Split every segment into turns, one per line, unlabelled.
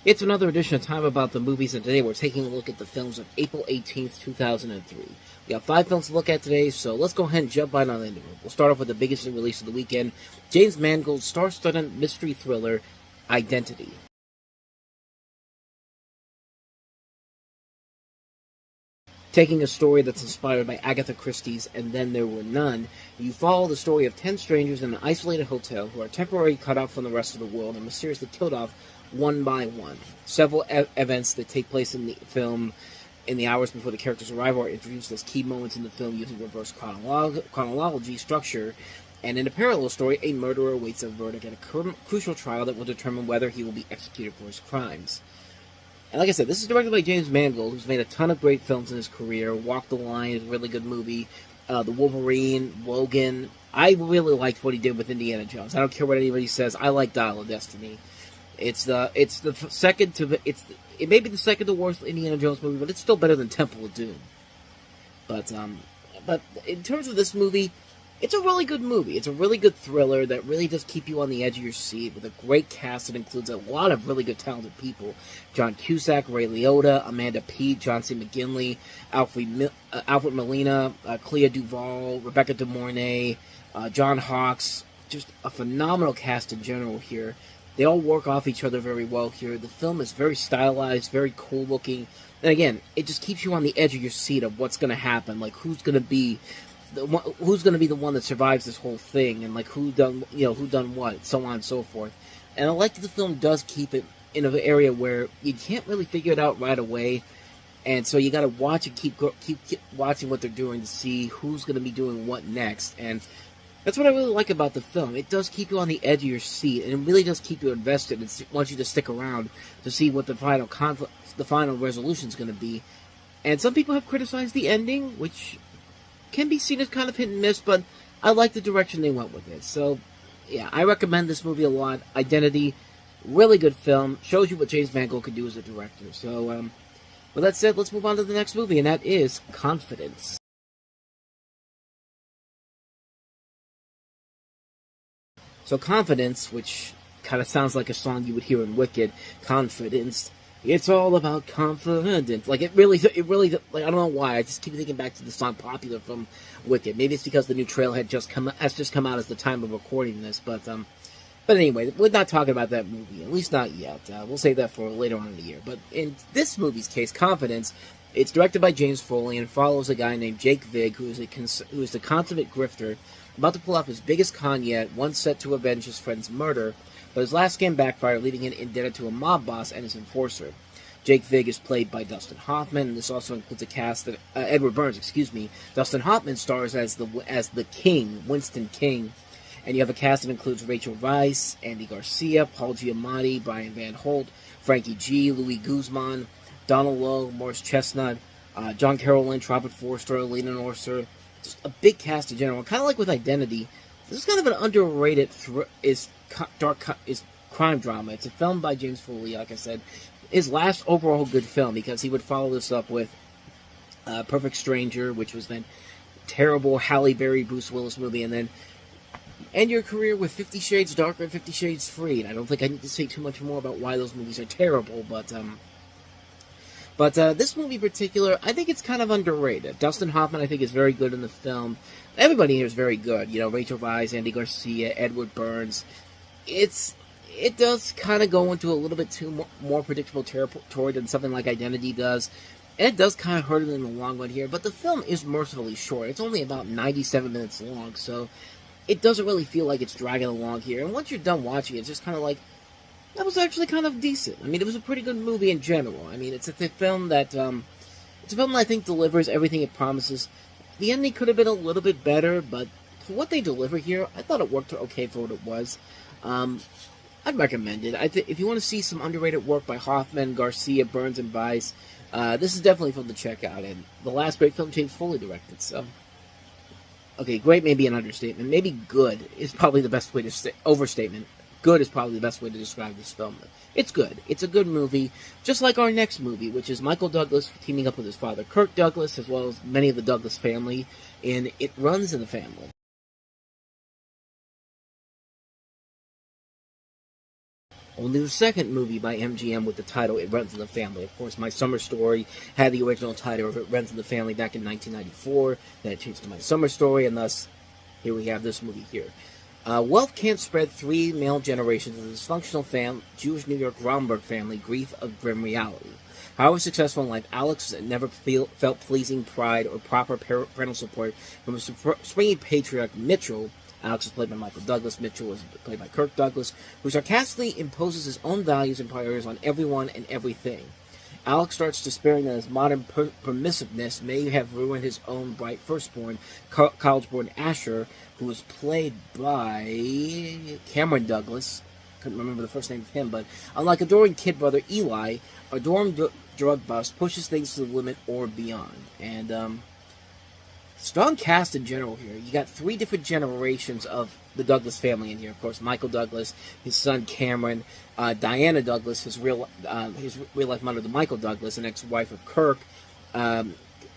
It's another edition of Time About the Movies, and today we're taking a look at the films of April 18th, 2003. We got 5 films to look at today, so let's go ahead and jump right on into it. We'll start off with the biggest release of the weekend, James Mangold's star-studded mystery thriller, Identity. Taking a story that's inspired by Agatha Christie's And Then There Were None, you follow the story of 10 strangers in an isolated hotel who are temporarily cut off from the rest of the world and mysteriously killed off one by one. Several events that take place in the film in the hours before the characters' arrival are introduced as key moments in the film using reverse chronology structure, and in a parallel story, a murderer awaits a verdict at a crucial trial that will determine whether he will be executed for his crimes. And like I said, this is directed by James Mangold, who's made a ton of great films in his career. Walk the Line is a really good movie. The Wolverine, Logan. I really liked what he did with Indiana Jones. I don't care what anybody says. I like Dial of Destiny. It may be the second to worst Indiana Jones movie, but it's still better than Temple of Doom. But in terms of this movie, it's a really good movie. It's a really good thriller that really does keep you on the edge of your seat with a great cast that includes a lot of really good talented people. John Cusack, Ray Liotta, Amanda Peet, John C. McGinley, Alfred Molina, Clea Duvall, Rebecca De Mornay, John Hawkes. Just a phenomenal cast in general here. They all work off each other very well here. The film is very stylized, very cool looking. And again, it just keeps you on the edge of your seat of what's going to happen. Like, who's going to be the one that survives this whole thing, and like who done what, so on and so forth. And I like that the film does keep it in an area where you can't really figure it out right away, and so you got to watch and keep watching what they're doing to see who's going to be doing what next. And that's what I really like about the film. It does keep you on the edge of your seat, and it really does keep you invested and wants you to stick around to see what the final resolution is going to be. And some people have criticized the ending, which can be seen as kind of hit and miss, but I like the direction they went with it. So, yeah, I recommend this movie a lot. Identity, really good film. Shows you what James Mangold can do as a director. So, with that said, let's move on to the next movie, and that is Confidence. So Confidence, which kind of sounds like a song you would hear in Wicked, Confidence, it's all about confidence. Like, it really, like, I don't know why, I just keep thinking back to the song Popular from Wicked. Maybe it's because the new trailer has just come out as the time of recording this, but anyway, we're not talking about that movie, at least not yet. We'll save that for later on in the year. But in this movie's case, Confidence, it's directed by James Foley and follows a guy named Jake Vigg, who is the consummate grifter, about to pull off his biggest con yet, one set to avenge his friend's murder, but his last scam backfired, leaving him indebted to a mob boss and his enforcer. Jake Vigg is played by Dustin Hoffman, and this also includes a cast that Edward Burns, Dustin Hoffman stars as the King, Winston King, and you have a cast that includes Rachel Weisz, Andy Garcia, Paul Giamatti, Brian Van Holt, Frankie G, Louis Guzman, Donald Lowe, Morris Chestnut, John Carroll Lynch, Robert Forster, Lena Norser. Just a big cast in general. Kind of like with Identity, this is kind of an underrated crime drama. It's a film by James Foley, like I said. His last overall good film, because he would follow this up with Perfect Stranger, which was then terrible Halle Berry, Bruce Willis movie, and then end your career with 50 Shades Darker and 50 Shades Free. And I don't think I need to say too much more about why those movies are terrible, but this movie in particular, I think it's kind of underrated. Dustin Hoffman, I think, is very good in the film. Everybody here is very good. You know, Rachel Weisz, Andy Garcia, Edward Burns. It does kind of go into a little bit too more predictable territory than something like Identity does. And it does kind of hurt it in the long run here. But the film is mercifully short. It's only about 97 minutes long, so it doesn't really feel like it's dragging along here. And once you're done watching it, it's just kind of like, that was actually kind of decent. I mean, it was a pretty good movie in general. I mean, it's a film that I think delivers everything it promises. The ending could have been a little bit better, but for what they deliver here, I thought it worked okay for what it was. I'd recommend it. If you want to see some underrated work by Hoffman, Garcia, Burns, and Weisz, this is definitely a film to check out. And the last great film James Foley directed, so. Okay, great may be an understatement. Maybe good is probably the best way to overstatement. Good is probably the best way to describe this film. It's good. It's a good movie, just like our next movie, which is Michael Douglas teaming up with his father, Kirk Douglas, as well as many of the Douglas family, in It Runs in the Family. Only the second movie by MGM with the title It Runs in the Family. Of course, My Summer Story had the original title of It Runs in the Family back in 1994. Then it changed to My Summer Story, and thus, here we have this movie here. Wealth can't spread 3 male generations of the dysfunctional Jewish New York Romberg family grief of grim reality. However successful in life, Alex never felt pleasing pride or proper parental support from a springy patriarch Mitchell. Alex was played by Michael Douglas. Mitchell was played by Kirk Douglas, who sarcastically imposes his own values and priorities on everyone and everything. Alex starts despairing that his modern permissiveness may have ruined his own bright firstborn, college-born Asher, who was played by Cameron Douglas. Couldn't remember the first name of him, but unlike adoring kid brother Eli, a dorm drug bust pushes things to the limit or beyond. And strong cast in general here. You got 3 different generations of the Douglas family in here. Of course, Michael Douglas, his son Cameron, Diana Douglas, his real life mother, Michael Douglas, an ex-wife of Kirk.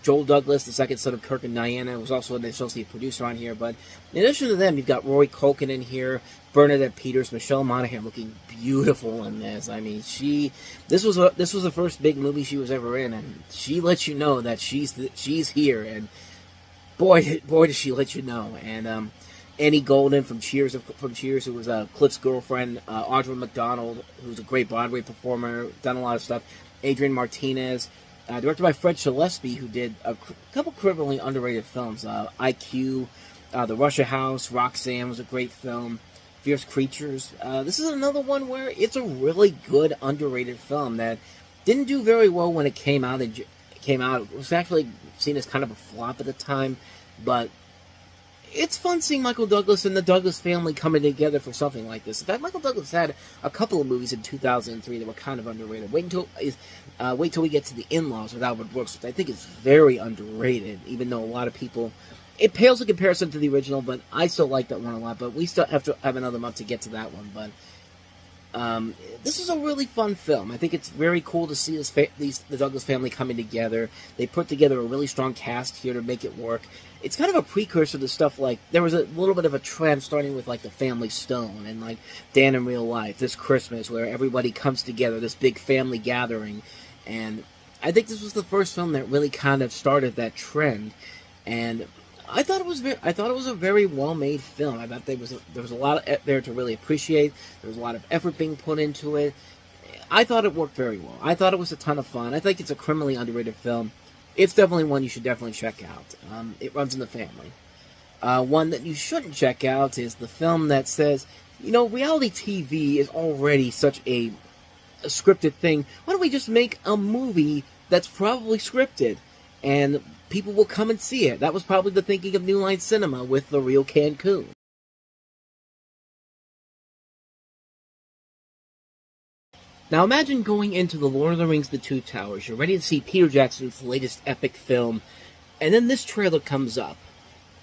Joel Douglas, the second son of Kirk and Diana, was also an associate producer on here. But in addition to them, you've got Rory Culkin in here, Bernadette Peters, Michelle Monaghan, looking beautiful in this. I mean, this was the first big movie she was ever in, and she lets you know that she's here. And boy, does she let you know. And Annie Golden from Cheers, who was Cliff's girlfriend. Audra McDonald, who's a great Broadway performer, done a lot of stuff. Adrian Martinez. Directed by Fred Gillespie, who did a couple criminally underrated films. IQ, The Russia House, Roxanne was a great film. Fierce Creatures. This is another one where it's a really good underrated film that didn't do very well when it came out. It was actually seen as kind of a flop at the time, but it's fun seeing Michael Douglas and the Douglas family coming together for something like this. In fact, Michael Douglas had a couple of movies in 2003 that were kind of underrated. Wait till we get to The In-Laws with Albert Brooks, which I think is very underrated, even though a lot of people... It pales in comparison to the original, but I still like that one a lot. But we still have to have another month to get to that one. But this is a really fun film. I think it's very cool to see the Douglas family coming together. They put together a really strong cast here to make it work. It's kind of a precursor to stuff like, there was a little bit of a trend starting with like The Family Stone and like Dan in Real Life, This Christmas, where everybody comes together, this big family gathering. And I think this was the first film that really kind of started that trend. And I thought it was a very well-made film. I thought there was a lot there to really appreciate. There was a lot of effort being put into it. I thought it worked very well. I thought it was a ton of fun. I think it's a criminally underrated film. It's definitely one you should definitely check out. It runs in the family. One that you shouldn't check out is the film that says, you know, reality TV is already such a scripted thing. Why don't we just make a movie that's probably scripted? And people will come and see it. That was probably the thinking of New Line Cinema with The Real Cancun. Now imagine going into The Lord of the Rings The Two Towers. You're ready to see Peter Jackson's latest epic film, and then this trailer comes up.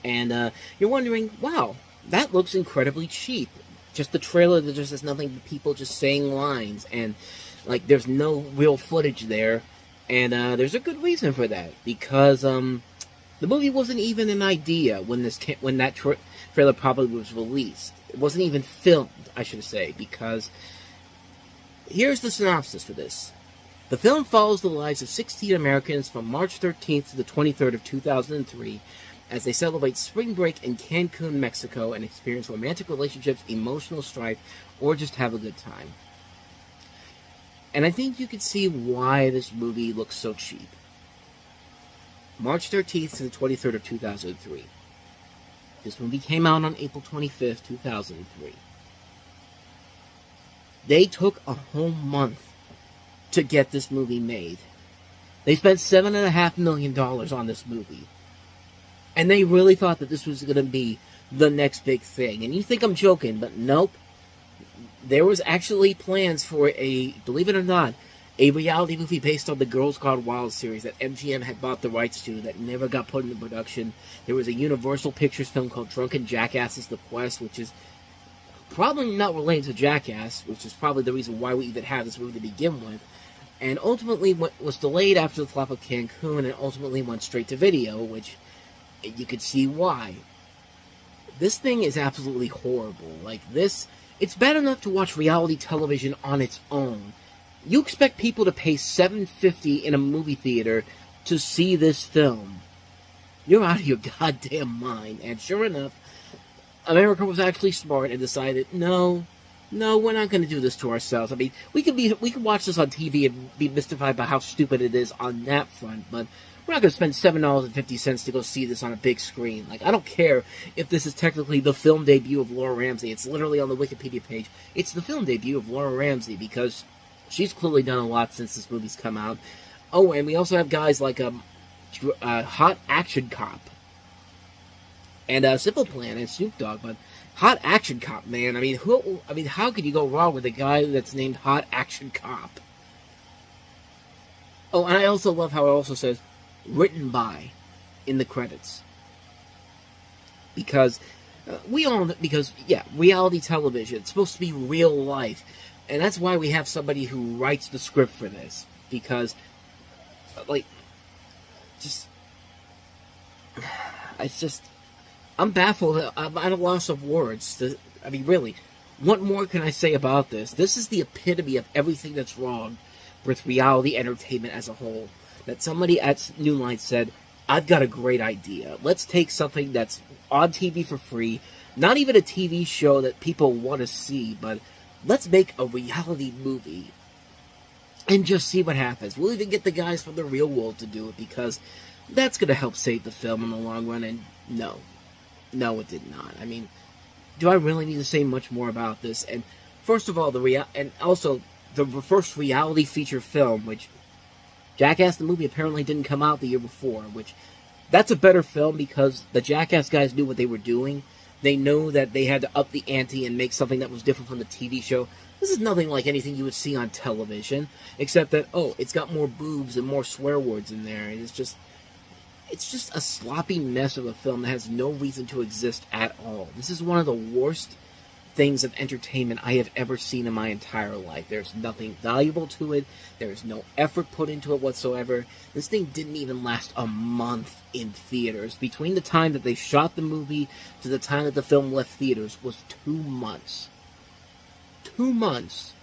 And you're wondering, wow, that looks incredibly cheap. Just the trailer that just has nothing but people just saying lines, and like there's no real footage there. And there's a good reason for that, because the movie wasn't even an idea when that trailer probably was released. It wasn't even filmed, I should say, because here's the synopsis for this. The film follows the lives of 16 Americans from March 13th to the 23rd of 2003 as they celebrate spring break in Cancun, Mexico, and experience romantic relationships, emotional strife, or just have a good time. And I think you can see why this movie looks so cheap. March 13th to the 23rd of 2003. This movie came out on April 25th, 2003. They took a whole month to get this movie made. They spent $7.5 million on this movie. And they really thought that this was going to be the next big thing. And you think I'm joking, but nope. There was actually plans for believe it or not, a reality movie based on the Girls Gone Wild series that MGM had bought the rights to that never got put into production. There was a Universal Pictures film called Drunken Jackasses: The Quest, which is probably not related to Jackass, which is probably the reason why we even have this movie to begin with. And ultimately was delayed after the flop of Cancun, and ultimately went straight to video, which you could see why. This thing is absolutely horrible. Like, this It's bad enough to watch reality television on its own. You expect people to pay $7.50 in a movie theater to see this film. You're out of your goddamn mind. And sure enough, America was actually smart and decided, no, we're not going to do this to ourselves. I mean, we could watch this on TV and be mystified by how stupid it is on that front, but we're not going to spend $7.50 to go see this on a big screen. Like, I don't care if this is technically the film debut of Laura Ramsey. It's literally on the Wikipedia page. It's the film debut of Laura Ramsey because she's clearly done a lot since this movie's come out. Oh, and we also have guys like Hot Action Cop and Simple Plan and Snoop Dogg, but Hot Action Cop, man. I mean, how could you go wrong with a guy that's named Hot Action Cop? Oh, and I also love how it also says written by in the credits. Because reality television, it's supposed to be real life. And that's why we have somebody who writes the script for this. Because, I'm baffled. I'm at a loss of words. Really, what more can I say about this? This is the epitome of everything that's wrong with reality entertainment as a whole. That somebody at New Line said, I've got a great idea. Let's take something that's on TV for free, not even a TV show that people want to see, but let's make a reality movie and just see what happens. We'll even get the guys from the real world to do it because that's going to help save the film in the long run, and no, it did not. I mean, do I really need to say much more about this? And first of all, the first reality feature film, which Jackass the movie apparently didn't come out the year before, which that's a better film because the Jackass guys knew what they were doing. They know that they had to up the ante and make something that was different from the TV show. This is nothing like anything you would see on television, except that, it's got more boobs and more swear words in there. And it's just a sloppy mess of a film that has no reason to exist at all. This is one of the worst things of entertainment I have ever seen in my entire life. There's nothing valuable to it. There's no effort put into it whatsoever. This thing didn't even last a month in theaters. Between the time that they shot the movie to the time that the film left theaters was 2 months. 2 months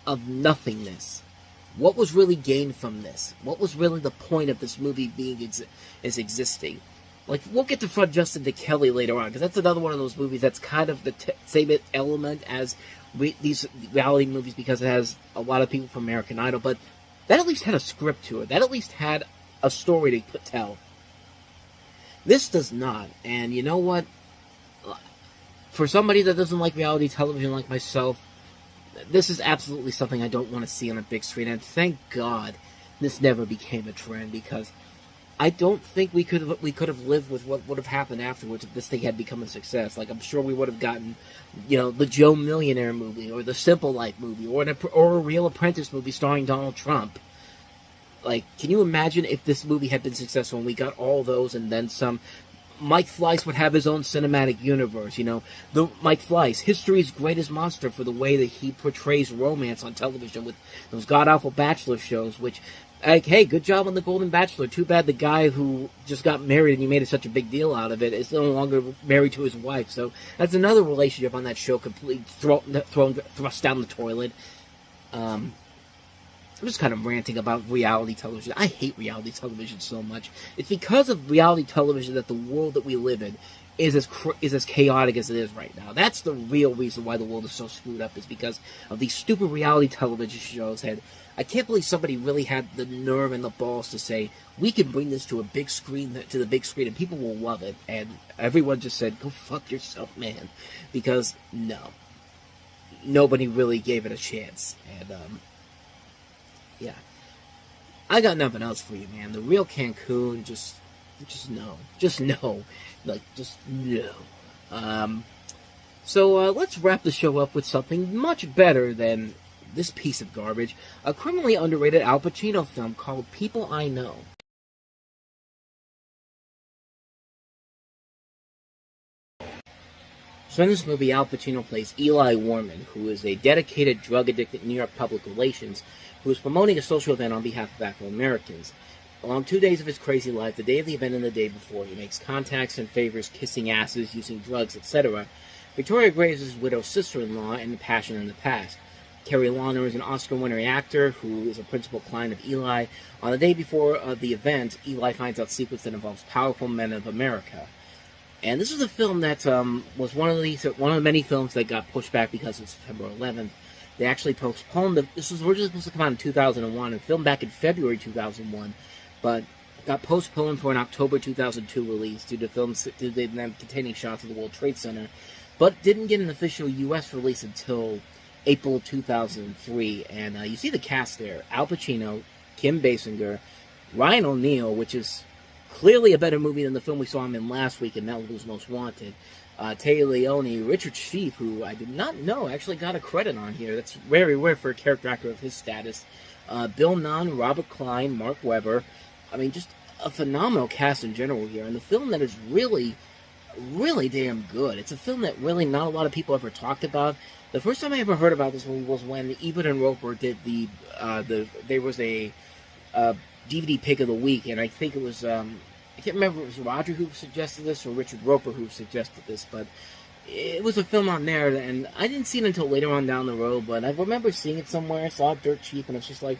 of nothingness. What was really gained from this? What was really the point of this movie being existing? Like, we'll get to front Justin to Kelly later on, because that's another one of those movies that's kind of the same element as these reality movies, because it has a lot of people from American Idol, but that at least had a script to it. That at least had a story to tell. This does not, and you know what? For somebody that doesn't like reality television like myself, this is absolutely something I don't want to see on a big screen, and thank God this never became a trend, because I don't think we could have lived with what would have happened afterwards if this thing had become a success. Like, I'm sure we would have gotten, the Joe Millionaire movie, or the Simple Life movie, or a Real Apprentice movie starring Donald Trump. Like, can you imagine if this movie had been successful and we got all those and then some? Mike Fleiss would have his own cinematic universe, The Mike Fleiss, history's greatest monster, for the way that he portrays romance on television with those god-awful Bachelor shows, which, hey, good job on The Golden Bachelor. Too bad the guy who just got married and you made such a big deal out of it is no longer married to his wife. So that's another relationship on that show completely thrust down the toilet. I'm just kind of ranting about reality television. I hate reality television so much. It's because of reality television that the world that we live in is as chaotic as it is right now. That's the real reason why the world is so screwed up, is because of these stupid reality television shows. And I can't believe somebody really had the nerve and the balls to say, we can bring this to the big screen, and people will love it. And everyone just said, go fuck yourself, man. Because, no. Nobody really gave it a chance. And, yeah. I got nothing else for you, man. The real Cancun, just no. Just no. Like, just no. So let's wrap the show up with something much better than this piece of garbage. A criminally underrated Al Pacino film called People I Know. So in this movie, Al Pacino plays Eli Warman, who is a dedicated, drug-addicted New York public relations who is promoting a social event on behalf of African Americans. Along 2 days of his crazy life, the day of the event and the day before, he makes contacts and favors, kissing asses, using drugs, etc., Victoria Graves is his widowed sister-in-law in The Passion in the Past. Carrie Launer is an Oscar-winning actor who is a principal client of Eli. On the day before the event, Eli finds out secrets that involves powerful men of America. And this is a film that was one of the many films that got pushed back because of September 11th. They actually postponed this was originally supposed to come out in 2001 and filmed back in February 2001, but got postponed for an October 2002 release due to them containing shots of the World Trade Center, but didn't get an official U.S. release until April 2003. And you see the cast there: Al Pacino, Kim Basinger, Ryan O'Neal, which is clearly a better movie than the film we saw him in last week in Malibu's Most Wanted. Tay Leone, Richard Schiff, who I did not know actually got a credit on here. That's very rare for a character actor of his status. Bill Nunn, Robert Klein, Mark Webber. I mean, just a phenomenal cast in general here. And the film that is really, really damn good. It's a film that really not a lot of people ever talked about. The first time I ever heard about this movie was when Ebert and Roper did there was a DVD pick of the week, and I think it was, I can't remember if it was Roger who suggested this or Richard Roper who suggested this, but it was a film on there, and I didn't see it until later on down the road, but I remember seeing it somewhere, saw it dirt cheap, and it's just like,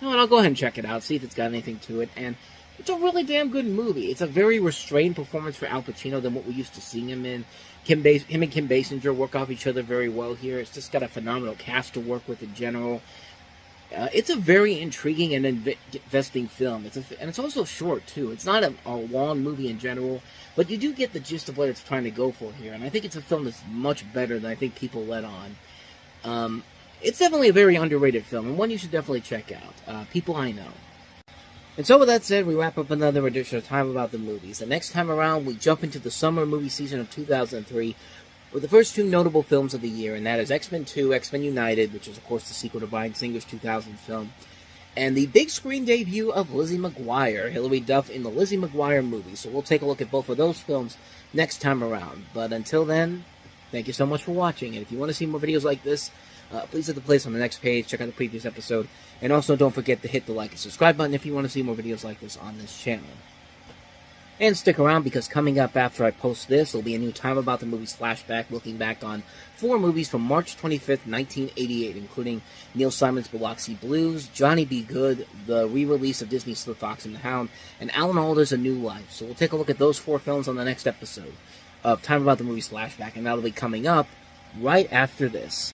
you know what, I'll go ahead and check it out, see if it's got anything to it, and it's a really damn good movie. It's a very restrained performance for Al Pacino than what we used to seeing him in. Him and Kim Basinger work off each other very well here. It's just got a phenomenal cast to work with in general. It's a very intriguing and investing film. And it's also short, too. It's not a long movie in general, but you do get the gist of what it's trying to go for here. And I think it's a film that's much better than I think people let on. It's definitely a very underrated film, and one you should definitely check out. People I know. And so with that said, we wrap up another edition of Time About the Movies. The next time around, we jump into the summer movie season of 2003 with the first two notable films of the year, and that is X-Men 2, X-Men United, which is, of course, the sequel to Bryan Singer's 2000 film, and the big screen debut of Lizzie McGuire, Hilary Duff in the Lizzie McGuire movie. So we'll take a look at both of those films next time around. But until then, thank you so much for watching, and if you want to see more videos like this, please hit the place on the next page, check out the previous episode, and also don't forget to hit the like and subscribe button if you want to see more videos like this on this channel. And stick around, because coming up after I post this, there'll be a new Time About the Movies flashback looking back on 4 movies from March 25th, 1988, including Neil Simon's Biloxi Blues, Johnny Be Good, the re-release of Disney's The Fox and the Hound, and Alan Alda's A New Life. So we'll take a look at those 4 films on the next episode of Time About the Movies flashback, and that'll be coming up right after this.